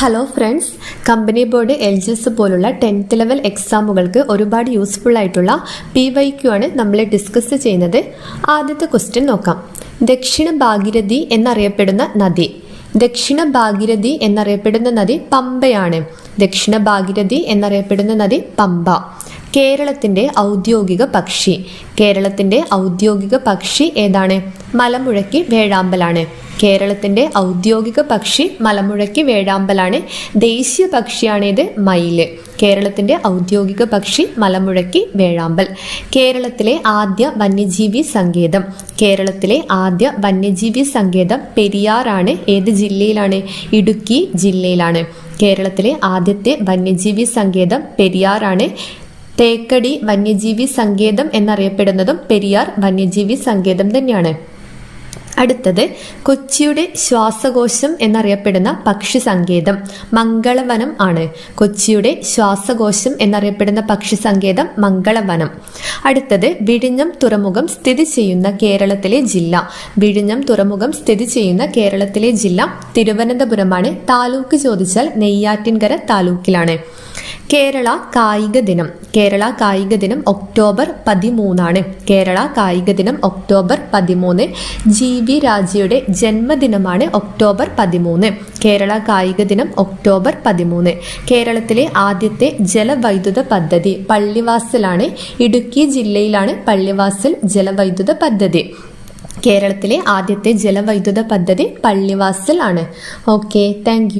Hello friends, company board LGS പോലുള്ള 10th level എക്സാമുകൾക്ക് ഒരുപാട് useful ആയിട്ടുള്ള PYQ ആണ് നമ്മൾ ഡിസ്കസ് ചെയ്യുന്നത്. ആദ്യത്തെ ക്വസ്റ്റ്യൻ നോക്കാം. ദക്ഷിണ ഭാഗീരഥി എന്നറിയപ്പെടുന്ന നദി. ദക്ഷിണ ഭാഗീരഥി എന്നറിയപ്പെടുന്ന നദി പമ്പയാണ്. ദക്ഷിണ ഭാഗീരഥി എന്നറിയപ്പെടുന്ന നദി പമ്പ. കേരളത്തിൻ്റെ ഔദ്യോഗിക പക്ഷി. കേരളത്തിൻ്റെ ഔദ്യോഗിക പക്ഷി ഏതാണ്? മലമുഴക്കി വേഴാമ്പലാണ്. കേരളത്തിൻ്റെ ഔദ്യോഗിക പക്ഷി മലമുഴക്കി വേഴാമ്പലാണ്. ദേശീയ പക്ഷിയാണേത്? മയില്. കേരളത്തിൻ്റെ ഔദ്യോഗിക പക്ഷി മലമുഴക്കി വേഴാമ്പൽ. കേരളത്തിലെ ആദ്യ വന്യജീവി സങ്കേതം. കേരളത്തിലെ ആദ്യ വന്യജീവി സങ്കേതം പെരിയാറാണ്. ഏത് ജില്ലയിലാണ്? ഇടുക്കി ജില്ലയിലാണ്. കേരളത്തിലെ ആദ്യത്തെ വന്യജീവി സങ്കേതം പെരിയാറാണ്. തേക്കടി വന്യജീവി സങ്കേതം എന്നറിയപ്പെടുന്നതും പെരിയാർ വന്യജീവി സങ്കേതം തന്നെയാണ്. അടുത്തത് കൊച്ചിയുടെ ശ്വാസകോശം എന്നറിയപ്പെടുന്ന പക്ഷി സങ്കേതം മംഗളവനം ആണ്. കൊച്ചിയുടെ ശ്വാസകോശം എന്നറിയപ്പെടുന്ന പക്ഷി സങ്കേതം മംഗളവനം. അടുത്തത് വിഴിഞ്ഞം തുറമുഖം സ്ഥിതി ചെയ്യുന്ന കേരളത്തിലെ ജില്ല. വിഴിഞ്ഞം തുറമുഖം സ്ഥിതി ചെയ്യുന്ന കേരളത്തിലെ ജില്ല തിരുവനന്തപുരമാണ്. താലൂക്ക് ചോദിച്ചാൽ നെയ്യാറ്റിൻകര താലൂക്കിലാണ്. കേരള കായിക ദിനം. കേരള കായിക ദിനം ഒക്ടോബർ 13 കേരള കായിക ദിനം ഒക്ടോബർ 13. GV രാജയുടെ ജന്മദിനമാണ് ഒക്ടോബർ 13. കേരള കായിക ദിനം ഒക്ടോബർ 13. കേരളത്തിലെ ആദ്യത്തെ ജലവൈദ്യുത പദ്ധതി പള്ളിവാസലാണ്. ഇടുക്കി ജില്ലയിലാണ് പള്ളിവാസൽ ജലവൈദ്യുത പദ്ധതി. കേരളത്തിലെ ആദ്യത്തെ ജലവൈദ്യുത പദ്ധതി പള്ളിവാസൽ ആണ്. Okay, thank you.